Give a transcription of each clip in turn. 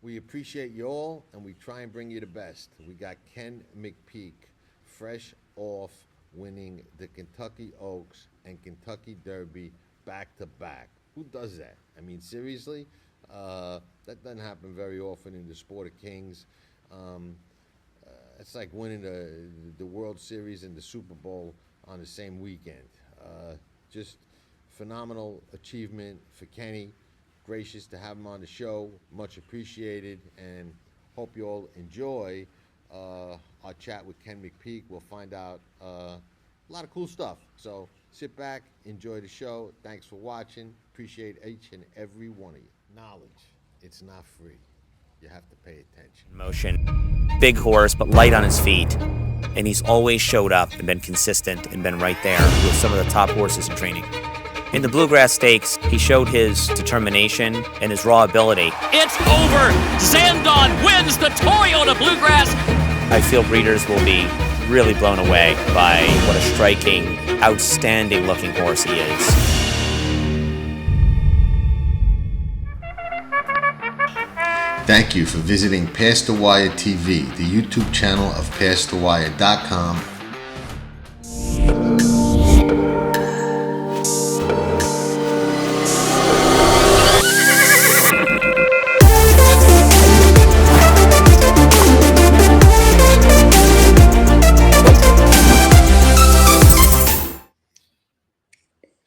We appreciate you all, and we try and bring you the best. We got Ken McPeek, fresh off winning the Kentucky Oaks and Kentucky Derby back to back. Who does that? I mean, seriously, that doesn't happen very often in the sport of kings. Um, it's like winning the World Series and the Super Bowl on the same weekend. Just phenomenal achievement for Kenny. Gracious to have him on the show. Much appreciated, and hope you all enjoy our chat with Ken McPeek. We'll find out a lot of cool stuff. So sit back, enjoy the show. Thanks for watching. Appreciate each and every one of you. Knowledge, it's not free. You have to pay attention. Motion. Big horse, but light on his feet. And he's always showed up and been consistent and been right there with some of the top horses in training. In the Bluegrass Stakes, he showed his determination and his raw ability. It's over! Zandon wins the Toyota Bluegrass! I feel breeders will be really blown away by what a striking, outstanding looking horse he is. Thank you for visiting Past the Wire TV, the YouTube channel of PastTheWire.com.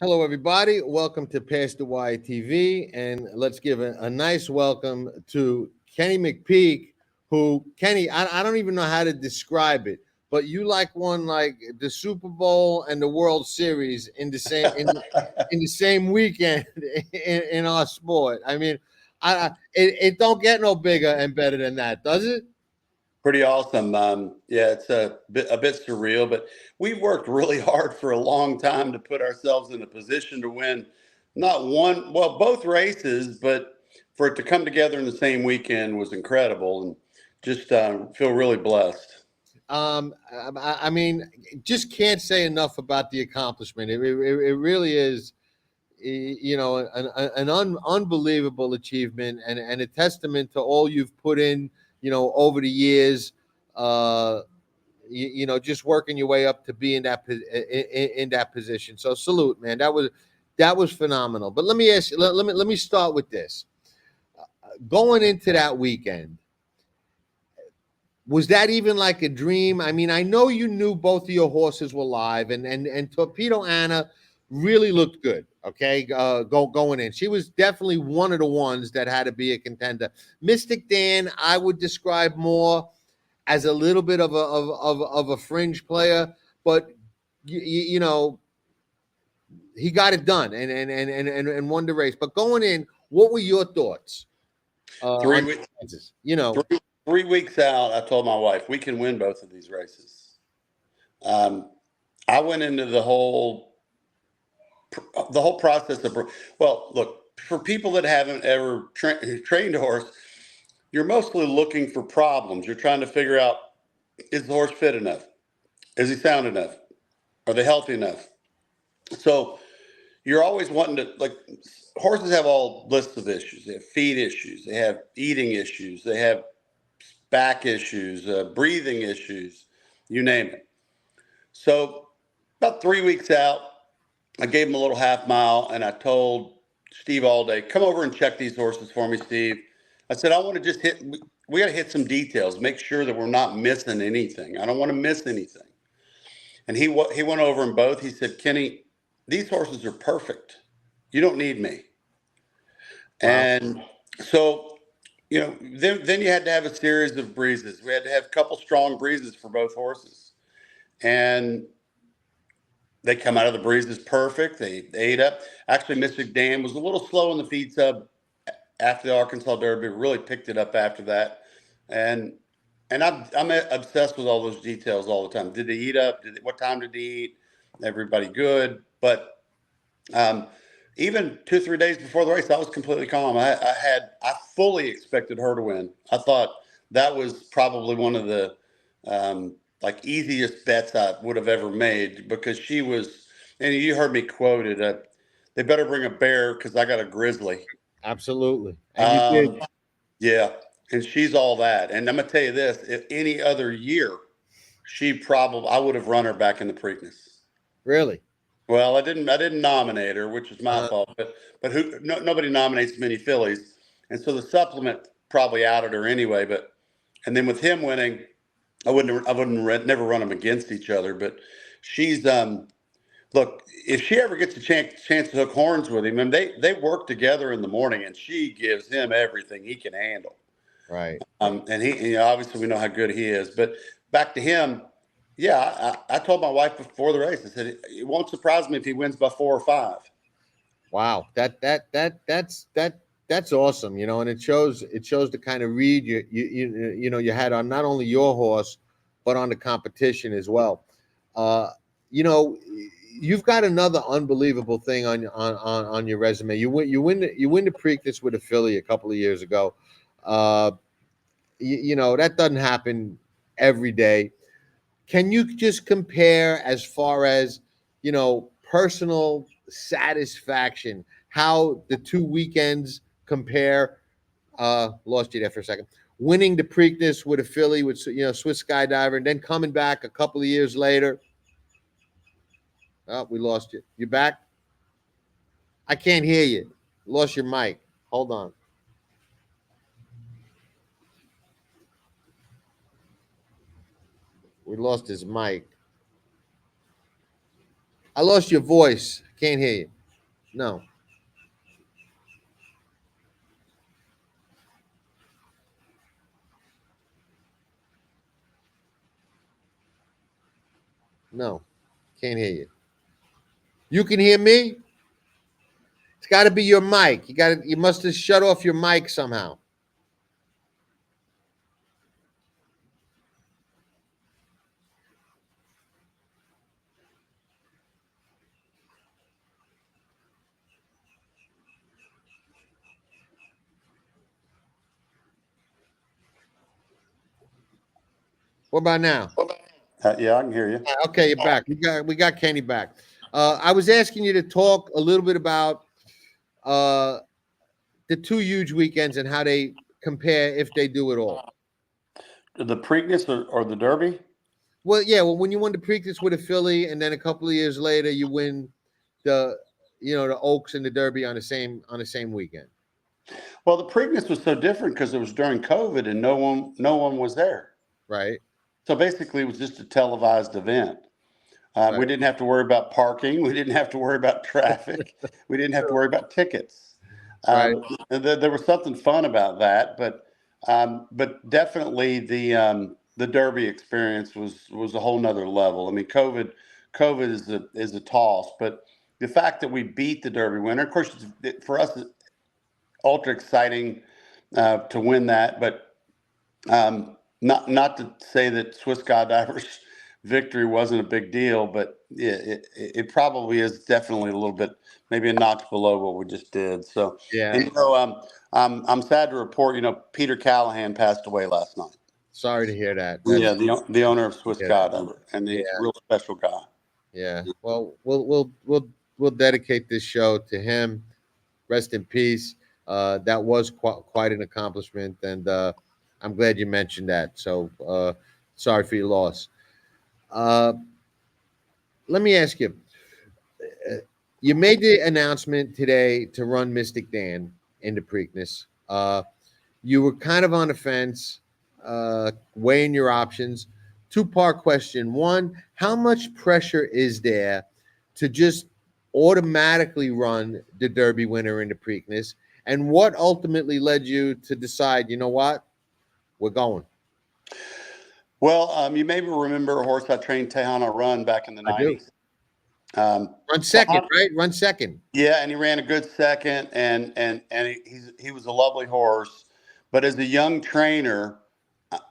Hello, everybody. Welcome to Past the Wire TV, and let's give a nice welcome to Kenny McPeek, who, Kenny, I don't even know how to describe it, but you won like the Super Bowl and the World Series in the same in the same weekend in our sport. I mean, it don't get no bigger and better than that, does it? Pretty awesome. Yeah, it's a bit surreal, but we've worked really hard for a long time to put ourselves in a position to win both races, but for it to come together in the same weekend was incredible, and just feel really blessed. I mean, just can't say enough about the accomplishment. It really is, an unbelievable achievement and a testament to all you've put in, over the years, just working your way up to be in that position. So salute, man. That was phenomenal. But let me ask you, let me start with this. Going into that weekend, was that even like a dream? I mean, I know you knew both of your horses were live, and Torpedo Anna really looked good. Okay, going in, she was definitely one of the ones that had to be a contender. Mystik Dan, I would describe more as a little bit of a fringe player, but he got it done and won the race. But going in, what were your thoughts? 3 weeks, 3 weeks out, I told my wife we can win both of these races. I went into the whole process of, well, look, for people that haven't ever trained a horse, you're mostly looking for problems. You're trying to figure out, is the horse fit enough? Is he sound enough? Are they healthy enough? So you're always wanting to, like, horses have all lists of issues. They have feed issues. They have eating issues. They have back issues, breathing issues, you name it. So about 3 weeks out, I gave him a little half mile, and I told Steve Allday, come over and check these horses for me, Steve. I said, I want to just we got to hit some details, make sure that we're not missing anything. I don't want to miss anything. And he went over them both. He said, Kenny, these horses are perfect. You don't need me. Wow. And so, then you had to have a series of breezes. We had to have a couple strong breezes for both horses. And they come out of the breezes perfect. They ate up. Actually, Mystik Dan was a little slow in the feed sub after the Arkansas Derby. Really picked it up after that. And I'm obsessed with all those details all the time. Did they eat up? What time did they eat? Everybody good. But even 2 or 3 days before the race, I was completely calm. I fully expected her to win. I thought that was probably one of the easiest bets I would have ever made, because she was, and you heard me quoted, they better bring a bear because I got a grizzly. Absolutely. And you did. Yeah. and she's all that. And I'm gonna tell you this: if any other year, I would have run her back in the Preakness. Really? Well, I didn't nominate her, which is my Uh, fault. But nobody nominates many fillies, and so the supplement probably outed her anyway. But and then with him winning, never run them against each other. But she's look, if she ever gets a chance to hook horns with him, and they work together in the morning, and she gives him everything he can handle. right. And he obviously we know how good he is. But back to him, yeah, I told my wife before the race, I said it won't surprise me if he wins by 4 or 5. Wow. That's awesome. You know, and it shows the kind of read you had on not only your horse, but on the competition as well. You know, you've got another unbelievable thing on your resume. You win the Preakness with a filly a couple of years ago. You know, that doesn't happen every day. Can you just compare as far as, you know, personal satisfaction, how the 2 weekends compare? Lost you there for a second. Winning the Preakness with a filly with, you know, Swiss Skydiver, and then coming back a couple of years later. Oh, we lost you. You back? I can't hear you. Lost your mic. Hold on. We lost his mic. I lost your voice. Can't hear you. No. No. Can't hear you. You can hear me? It's got to be your mic. You must have shut off your mic somehow. What about now? Yeah, I can hear you. Okay, you're back. We got Kenny back. I was asking you to talk a little bit about the 2 huge weekends and how they compare, if they do at all. The Preakness or the Derby? Well, yeah. Well, when you won the Preakness with a filly, and then a couple of years later you win the, you know, the Oaks and the Derby on the same weekend. Well, the Preakness was so different because it was during COVID and no one was there. Right. So basically, it was just a televised event. Right. We didn't have to worry about parking. We didn't have to worry about traffic. We didn't have to worry about tickets. Right. There was something fun about that, but definitely the Derby experience was a whole nother level. I mean, COVID is a toss, but the fact that we beat the Derby winner, of course, for us, it's ultra exciting to win that, but not to say that Swiss Skydiver's victory wasn't a big deal, but it probably is definitely a little bit, maybe a notch below what we just did. So, Yeah. and I'm sad to report, Peter Callahan passed away last night. Sorry to hear that. Yeah, the owner of Swiss Skydiver, and he's a real special guy. Yeah. Well, we'll dedicate this show to him. Rest in peace. That was quite an accomplishment, and I'm glad you mentioned that. So sorry for your loss. Let me ask you. You made the announcement today to run Mystik Dan in the Preakness. You were kind of on the fence, weighing your options. Two-part question. One, how much pressure is there to just automatically run the Derby winner in the Preakness? And what ultimately led you to decide, you know what, we're going? Well, you maybe remember a horse I trained Tejana run back in the 90s. Run second, right? Run second. Yeah, and he ran a good second, and he was a lovely horse. But as a young trainer,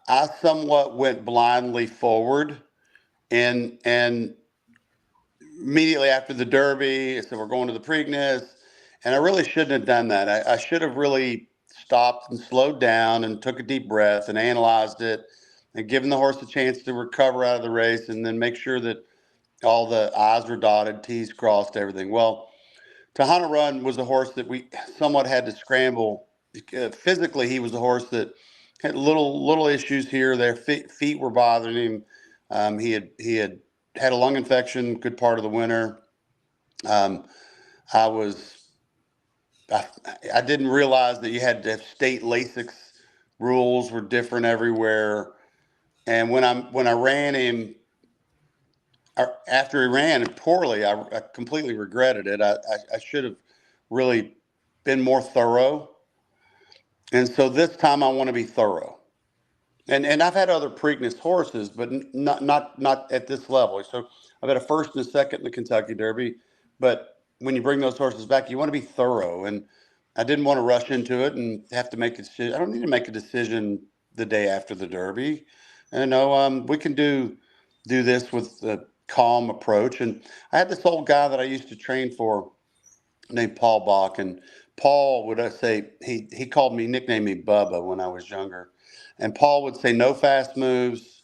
I somewhat went blindly forward, and immediately after the Derby, I said we're going to the Preakness, and I really shouldn't have done that. I should have really stopped and slowed down and took a deep breath and analyzed it, and given the horse a chance to recover out of the race, and then make sure that all the I's were dotted, T's crossed, everything. Well, Tejana Run was a horse that we somewhat had to scramble. Physically, he was a horse that had little issues here. Their feet were bothering him. He had a lung infection good part of the winter. Um, I was I didn't realize that you had to have state Lasix rules were different everywhere. And when I ran him after he ran poorly, I completely regretted it. I should have really been more thorough. And so this time I want to be thorough. And I've had other Preakness horses, but not at this level. So I've had a first and a second in the Kentucky Derby, but when you bring those horses back, you want to be thorough. And I didn't want to rush into it and have to make a decision. I don't need to make a decision the day after the Derby. And we can do this with a calm approach. And I had this old guy that I used to train for named Paul Bach, and Paul would say he called me, nicknamed me Bubba when I was younger. And Paul would say, no fast moves,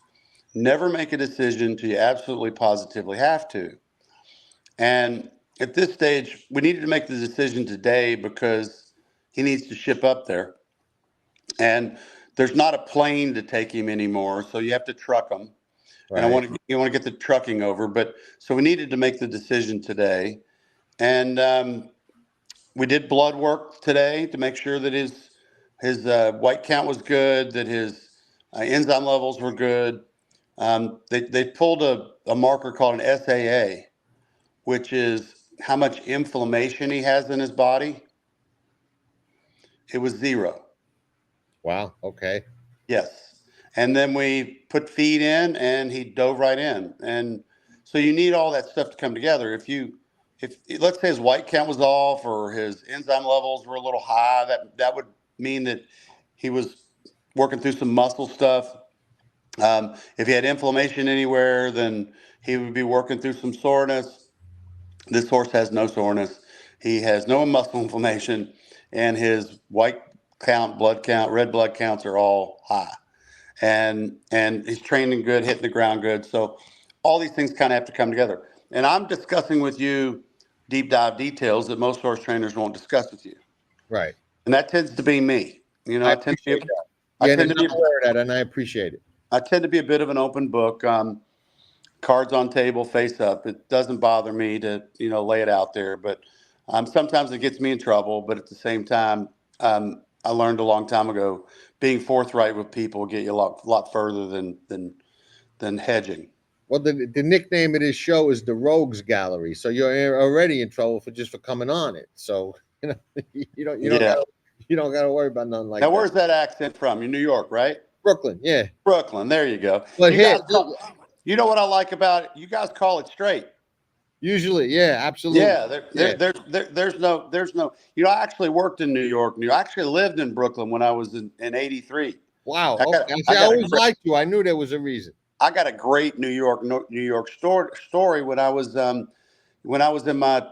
never make a decision till you absolutely positively have to. And at this stage, we needed to make the decision today because he needs to ship up there. And there's not a plane to take him anymore, so you have to truck him. Right. And you want to get the trucking over. But so we needed to make the decision today. And we did blood work today to make sure that his white count was good, that his enzyme levels were good. They pulled a marker called an SAA, which is how much inflammation he has in his body. It was 0. Wow. Okay. Yes. And then we put feed in, and he dove right in. And so you need all that stuff to come together. If let's say his white count was off or his enzyme levels were a little high, that would mean that he was working through some muscle stuff. If he had inflammation anywhere, then he would be working through some soreness. This horse has no soreness. He has no muscle inflammation, and his white count, blood count, red blood counts are all high. And he's training good, hitting the ground good. So all these things kind of have to come together. And I'm discussing with you deep dive details that most horse trainers won't discuss with you. Right. And that tends to be me. I tend to be aware of that, and I appreciate it. I tend to be a bit of an open book. Cards on table, face up. It doesn't bother me to, lay it out there. But sometimes it gets me in trouble. But at the same time, I learned a long time ago, being forthright with people will get you a lot further than hedging. Well, the nickname of this show is the Rogues Gallery, so you're already in trouble for coming on it. So you don't got to worry about nothing like that. Now, where's that accent from? You're New York, right? Brooklyn, yeah. Brooklyn, there you go. But you know what I like about it? You guys call it straight. Usually, yeah, absolutely. Yeah, there's no. I actually worked in New York. I actually lived in Brooklyn when I was in '83. Wow. I always liked you. I knew there was a reason. I got a great New York story when I was in my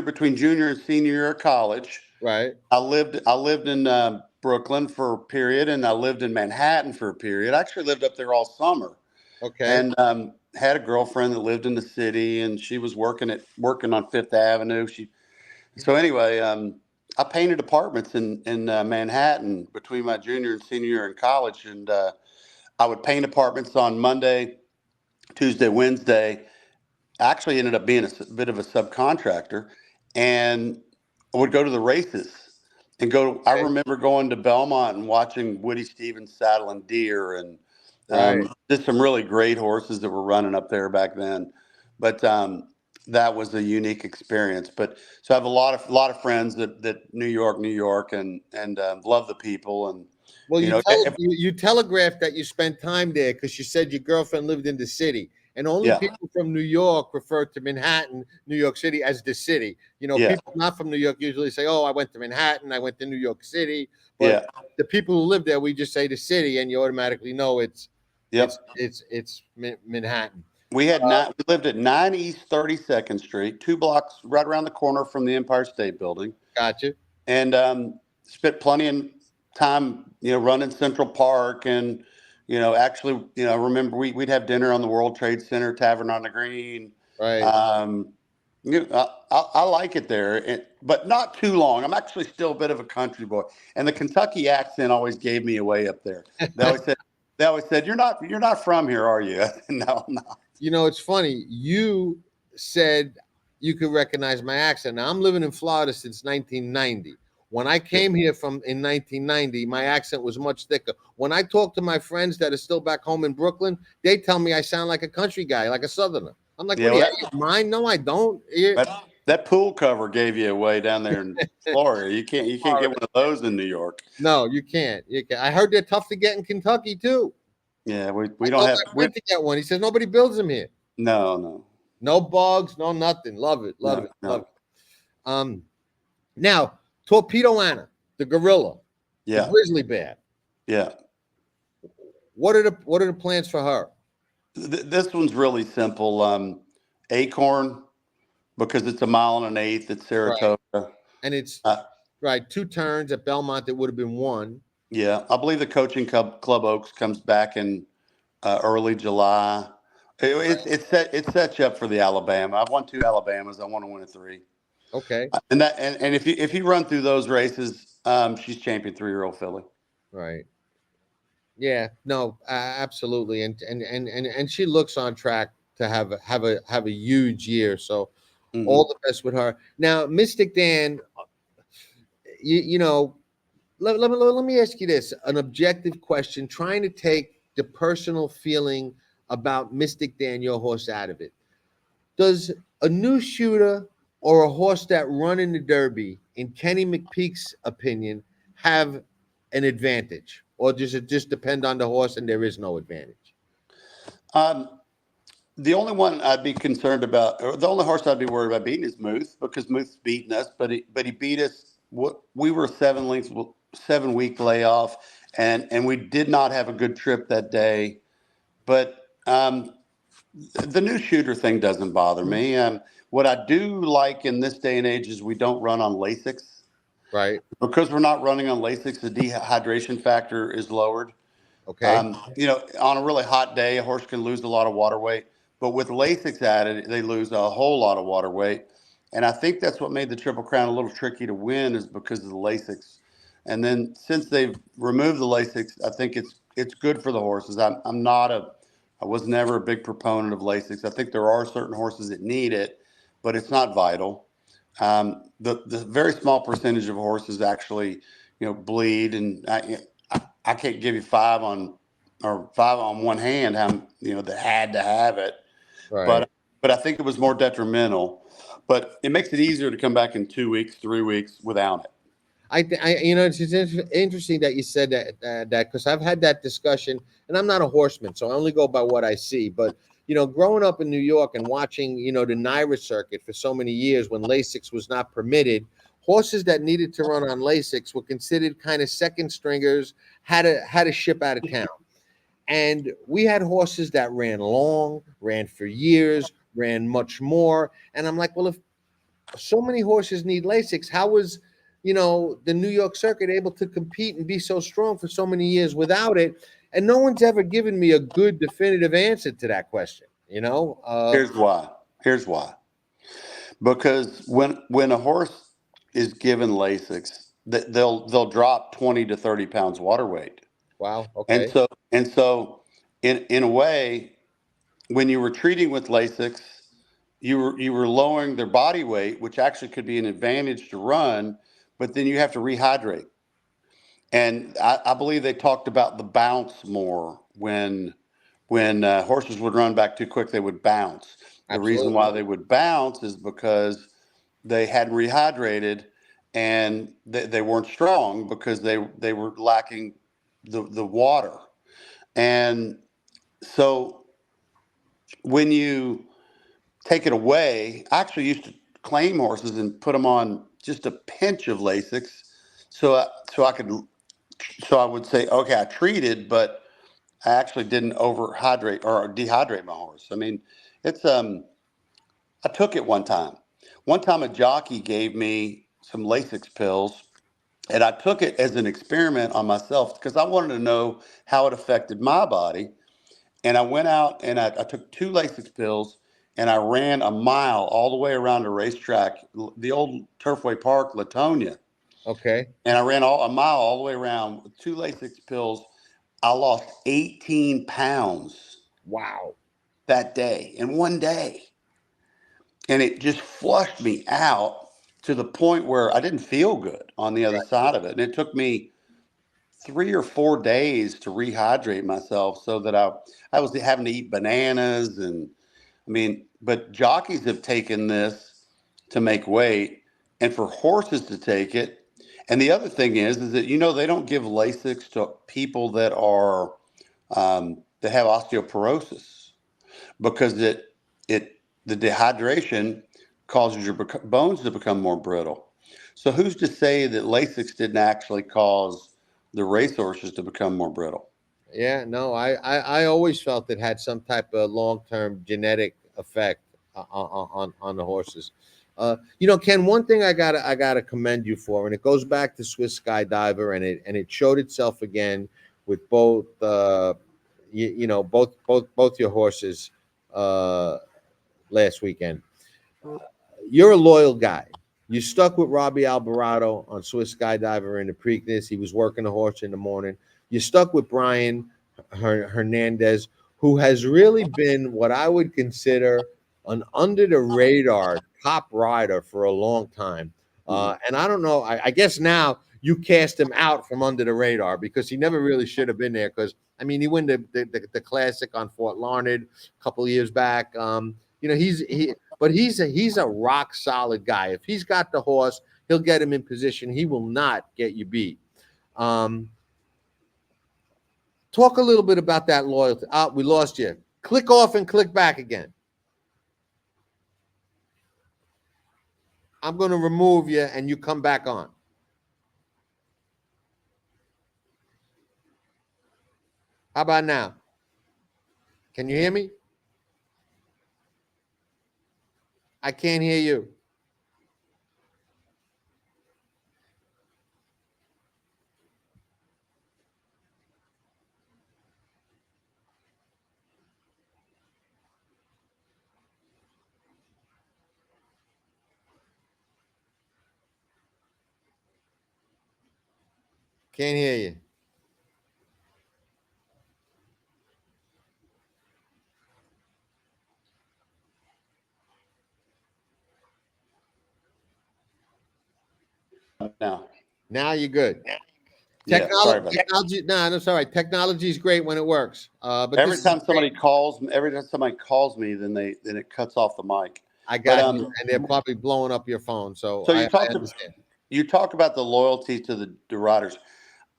between junior and senior year of college. Right. I lived in Brooklyn for a period, and I lived in Manhattan for a period. I actually lived up there all summer. Okay. And had a girlfriend that lived in the city, and she was working on Fifth Avenue. So anyway, I painted apartments in Manhattan between my junior and senior year in college, and I would paint apartments on Monday, Tuesday, Wednesday. I actually ended up being a bit of a subcontractor, and I would go to the races and go. I remember going to Belmont and watching Woody Stevens saddling deer, and just some really great horses that were running up there back then. But that was a unique experience. But so I have a lot of friends that New York, and love the people. And well, you telegraphed that you spent time there because you said your girlfriend lived in the city, and only people from New York refer to Manhattan, New York City, as the city. People not from New York usually say, "Oh, I went to Manhattan, I went to New York City." But the people who live there, we just say the city, and you automatically know it's Manhattan. We lived at 9 East 32nd Street, 2 blocks right around the corner from the Empire State Building. Gotcha. And spent plenty of time, running Central Park, and actually, remember we'd have dinner on the World Trade Center, Tavern on the Green. Right. I like it there, but not too long. I'm actually still a bit of a country boy, and the Kentucky accent always gave me away up there. They always said, you're not from here, are you? No, I'm not. You know, it's funny. You said you could recognize my accent. Now I'm living in Florida since 1990. When I came here from in 1990, my accent was much thicker. When I talk to my friends that are still back home in Brooklyn, they tell me I sound like a country guy, like a Southerner. I'm like, Yeah, what do you mind? No, I don't. that pool cover gave you away down there in Florida. You can't get one of those in New York. No, you can't. I heard they're tough to get in Kentucky too. Yeah, we don't have. We to get one. He says nobody builds them here. No bugs, no nothing. Love it. No. Love it. Now Torpedo Anna, the gorilla, Yeah, the grizzly bear. yeah. What are the plans for her? This one's really simple. Acorn, because it's 1.125 miles. It's Sarota. Right. And it's right 2 turns at Belmont. It would have been 1. Yeah, I believe the coaching club Oaks comes back in early July. It sets you up for the Alabama. I've won 2 Alabamas. I want to win a 3. Okay. And if you run through those races, she's champion 3-year-old filly. Right. Yeah. No. Absolutely. And she looks on track to have a huge year. So all the best with her. Now, Mystik Dan, you know, let me ask you this: an objective question, trying to take the personal feeling about Mystik Dan, your horse, out of it. Does a new shooter or a horse that run in the Derby, in Kenny McPeek's opinion, have an advantage, or does it just depend on the horse and there is no advantage? The only one I'd be concerned about, or the only horse I'd be worried about beating is Muth, because Muth's beaten us, but he beat us. We were 7-week layoff, and we did not have a good trip that day. But the new shooter thing doesn't bother me. What I do like in this day and age is we don't run on Lasix. Right. Because we're not running on Lasix, the dehydration factor is lowered. Okay. You know, on a really hot day, a horse can lose a lot of water weight. But with Lasix added, they lose a whole lot of water weight. And I think that's what made the Triple Crown a little tricky to win, is because of the Lasix. And then since they've removed the Lasix, I think it's good for the horses. I was never a big proponent of Lasix. I think there are certain horses that need it, but it's not vital. The very small percentage of horses actually, bleed, and I can't give you 5 on one hand that had to have it. Right. But I think it was more detrimental. But it makes it easier to come back in 2 weeks, 3 weeks without it. It's interesting that you said that because I've had that discussion, and I'm not a horseman, so I only go by what I see. But growing up in New York and watching the NYRA circuit for so many years when Lasix was not permitted, horses that needed to run on Lasix were considered kind of second stringers, had to ship out of town. And we had horses that ran long, ran for years, ran much more. And I'm like, well, if so many horses need Lasix, how was the New York circuit able to compete and be so strong for so many years without it? And no one's ever given me a good definitive answer to that question. Here's why. Because when a horse is given Lasix, they'll drop 20 to 30 pounds water weight. Wow. Okay. And so in a way, when you were treating with Lasix, you were lowering their body weight, which actually could be an advantage to run, but then you have to rehydrate. And I believe they talked about the bounce more when horses would run back too quick, they would bounce. The reason why they would bounce is because they hadn't rehydrated, and they weren't strong because they were lacking the water. And so when you take it away, I actually used to claim horses and put them on just a pinch of Lasix, so I would say, okay, I treated, but I actually didn't overhydrate or dehydrate my horse. I mean, I took it one time. One time a jockey gave me some Lasix pills, and I took it as an experiment on myself because I wanted to know how it affected my body. And I went out and I took 2 Lasix pills, and I ran a mile all the way around the racetrack, the old Turfway Park, Latonia. Okay. And I ran a mile all the way around with 2 Lasix pills. I lost 18 pounds. Wow. That day, in one day. And it just flushed me out to the point where I didn't feel good on the other side of it. And it took me 3 or 4 days to rehydrate myself so that I was having to eat bananas. And I mean, but jockeys have taken this to make weight and for horses to take it. And the other thing is that, they don't give Lasix to people that are, that have osteoporosis, because the dehydration causes your bones to become more brittle. So who's to say that Lasix didn't actually cause the racehorses to become more brittle? Yeah, no, I always felt it had some type of long-term genetic effect on the horses. Ken, one thing I gotta commend you for, and it goes back to Swiss Skydiver, and it showed itself again with both both your horses last weekend. You're a loyal guy. You stuck with Robbie Alvarado on Swiss Skydiver in the Preakness. He was working the horse in the morning. You stuck with Brian Hernandez, who has really been what I would consider an under the radar top rider for a long time. And I don't know, I guess now you cast him out from under the radar because he never really should have been there. Because I mean, he won the classic on Fort Larned a couple of years back. He's a rock solid guy. If he's got the horse, he'll get him in position. He will not get you beat. Talk a little bit about that loyalty. We lost you. Click off and click back again. I'm going to remove you and you come back on. How about now? Can you hear me? I can't hear you. Can't hear you. Now you're good. Technology, no, that's all right. Technology is great when it works. But every time somebody calls me, then it cuts off the mic. I got you, and they're probably blowing up your phone. So I understand. You talk about the loyalty to the riders.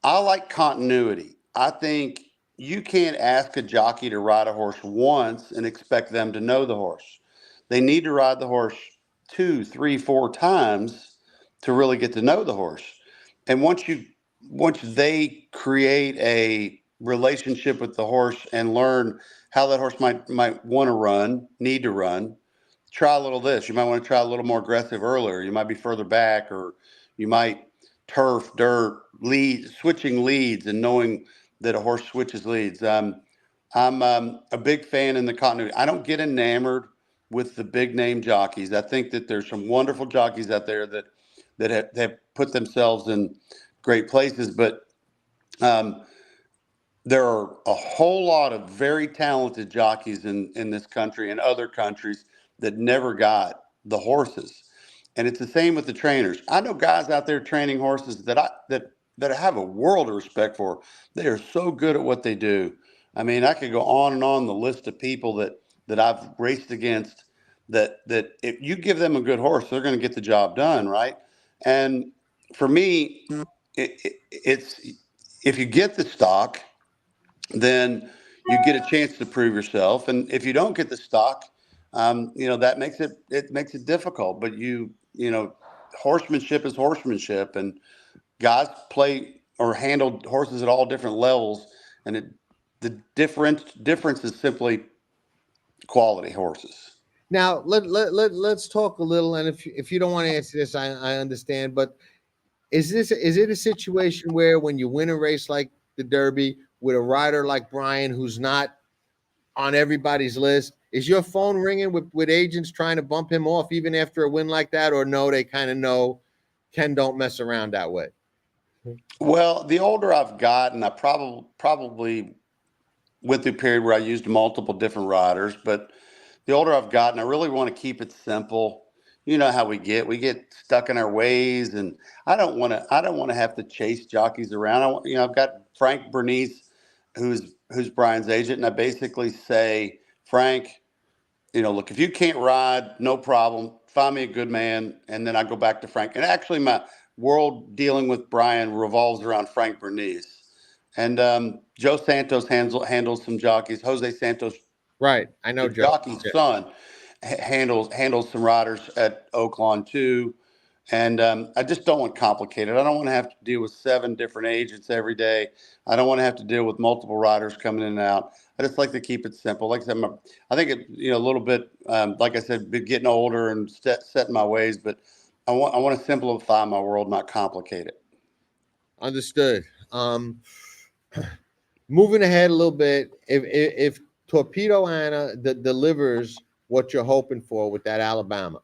I like continuity. I think you can't ask a jockey to ride a horse once and expect them to know the horse. They need to ride the horse 2, 3, 4 times to really get to know the horse. And once they create a relationship with the horse and learn how that horse might want to run, need to run, try a little of this. You might want to try a little more aggressive earlier. You might be further back, or you might turf, dirt, switching leads and knowing that a horse switches leads. I'm a big fan in the continuity. I don't get enamored with the big name jockeys. I think that there's some wonderful jockeys out there that have put themselves in great places, but there are a whole lot of very talented jockeys in this country and other countries that never got the horses. And it's the same with the trainers. I know guys out there training horses that I have a world of respect for. They are so good at what they do. I mean, I could go on and on the list of people that I've raced against that if you give them a good horse, they're going to get the job done, right? And for me, it's if you get the stock, then you get a chance to prove yourself. And if you don't get the stock, that makes it difficult. But horsemanship is horsemanship, and guys play or handle horses at all different levels, and the difference is simply quality horses. Now let's talk a little. And if you don't want to answer this, I understand. But is it a situation where when you win a race like the Derby with a rider like Brian, who's not on everybody's list, Is your phone ringing with agents trying to bump him off even after a win like that, or no? They kind of know Ken don't mess around that way. Well, the older I've gotten, I probably went through a period where I used multiple different riders, but the older I've gotten, I really want to keep it simple. You know how we get stuck in our ways, and I don't want to have to chase jockeys around. I've got Frank Bernice, who's Brian's agent, and I basically say, Frank, look, if you can't ride, no problem. Find me a good man, and then I go back to Frank. And actually, my world dealing with Brian revolves around Frank Bernice. And Joe Santos handles some jockeys. Jose Santos, right? I know Joe. Jockey's son handles some riders at Oaklawn too. And I just don't want complicated. I don't want to have to deal with 7 different agents every day. I don't want to have to deal with multiple riders coming in and out. I just like to keep it simple. Like I said, I think a little bit, like I said, getting older and setting my ways, but I want to simplify my world, not complicate it. Understood. Moving ahead a little bit, if Torpedo Anna delivers what you're hoping for with that Alabama,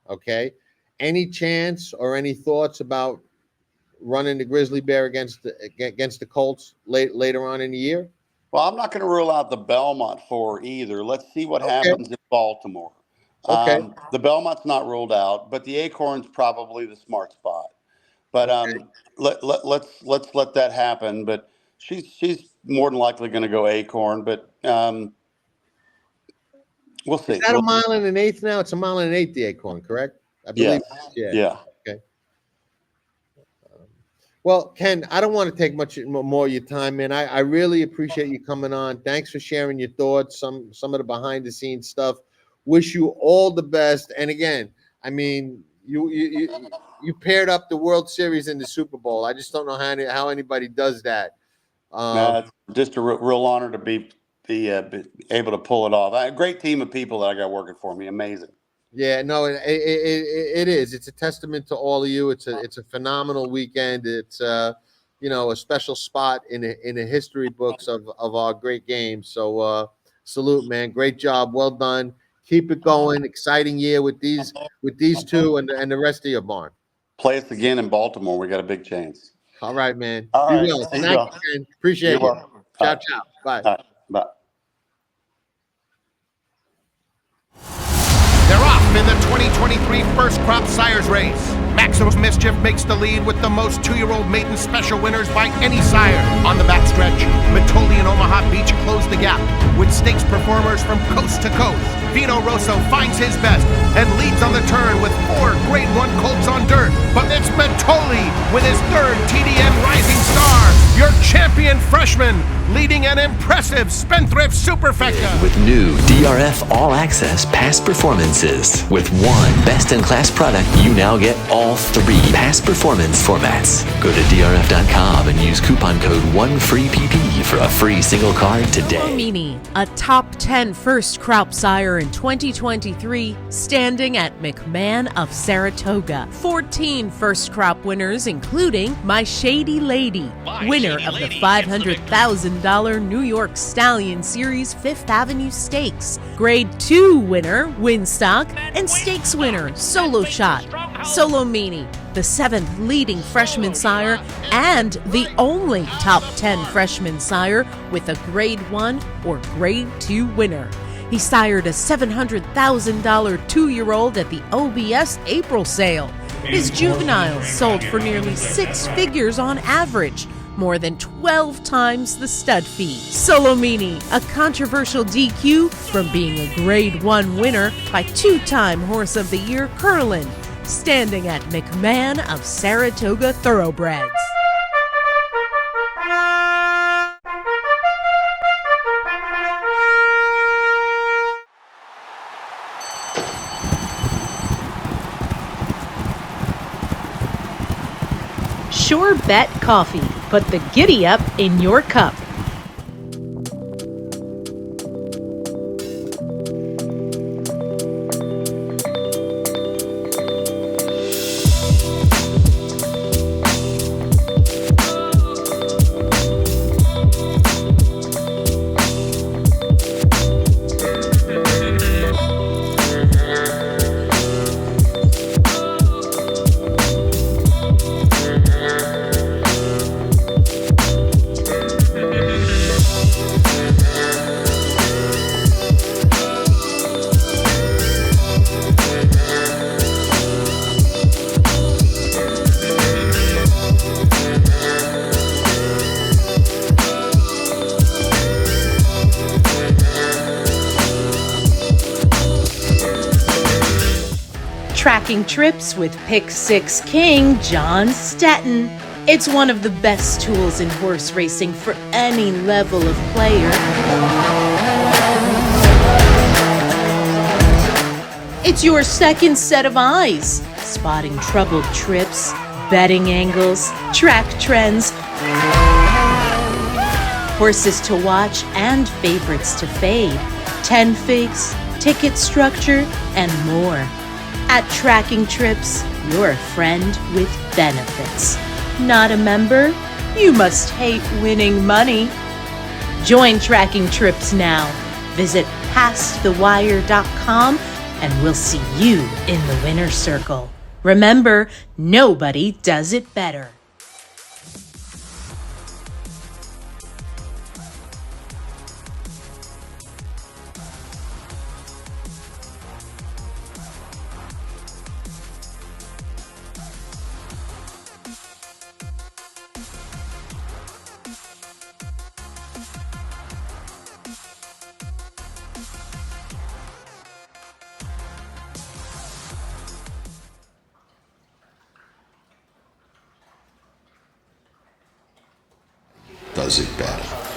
okay? Any chance or any thoughts about running the Grizzly Bear against the Colts later on in the year? Well, I'm not going to rule out the Belmont for either. Let's see what happens in Baltimore. Okay. The Belmont's not ruled out, but the Acorn's probably the smart spot. But let's let that happen. But she's more than likely going to go Acorn. But we'll see. Is that a mile and an eighth now? It's a mile and an eighth, the Acorn, correct? I believe. Yeah. Okay. Well, Ken, I don't want to take much more of your time, man. I really appreciate you coming on. Thanks for sharing your thoughts, some of the behind the scenes stuff. Wish you all the best. And again, I mean, you paired up the World Series and the Super Bowl. I just don't know how anybody does that. It's just a real honor to be able to pull it off. A great team of people that I got working for me. Amazing. Yeah, no, it is. It's a testament to all of you. It's a phenomenal weekend. It's a special spot in the history books of our great games. So salute, man. Great job. Well done. Keep it going. Exciting year with these two and the rest of your barn. Play us again in Baltimore. We got a big chance. All right, man. All right. Will. Thank you, Ken. Appreciate it. Ciao, ciao. Bye. All right. Bye. They're off in the 2023 First Crop Sires Race. Maximum Mischief makes the lead with the most 2-year-old maiden special winners by any sire. On the backstretch, Matoli and Omaha Beach close the gap with stakes performers from coast to coast. Vino Rosso finds his best and leads on the turn with 4 Grade 1 Colts on dirt. But it's Matoli with his 3rd TDN Rising Star, your champion freshman, leading an impressive Spendthrift Superfecta. With new DRF All Access past performances. With one best-in-class product, you now get all 3 past performance formats. Go to drf.com and use coupon code 1FREEPP for a free single card today. Mini, a top 10 first crop sire in 2023, standing at McMahon of Saratoga. 14 first crop winners, including My Shady Lady, winner of the $500,000 New York Stallion Series 5th Avenue Stakes, Grade 2 winner Winstock, and Stakes winner Solo Shot. Solo Mini, the 7th leading freshman sire and the only top 10 freshman sire with a Grade 1 or Grade 2 winner. He sired a $700,000 2-year-old at the OBS April sale. His juveniles sold for nearly 6 figures on average, more than 12 times the stud fee. Solomini, a controversial DQ from being a Grade 1 winner by 2-time Horse of the Year Curlin, standing at McMahon of Saratoga Thoroughbreds. Sure Bet Coffee. Put the giddy up in your cup. Tracking Trips with Pick 6 King Jon Stettin. It's one of the best tools in horse racing for any level of player. It's your second set of eyes, spotting troubled trips, betting angles, track trends, horses to watch and favorites to fade, 10 figs, ticket structure, and more. At Tracking Trips, you're a friend with benefits. Not a member? You must hate winning money. Join Tracking Trips now. Visit pastthewire.com and we'll see you in the winner's circle. Remember, nobody does it better. Does it better.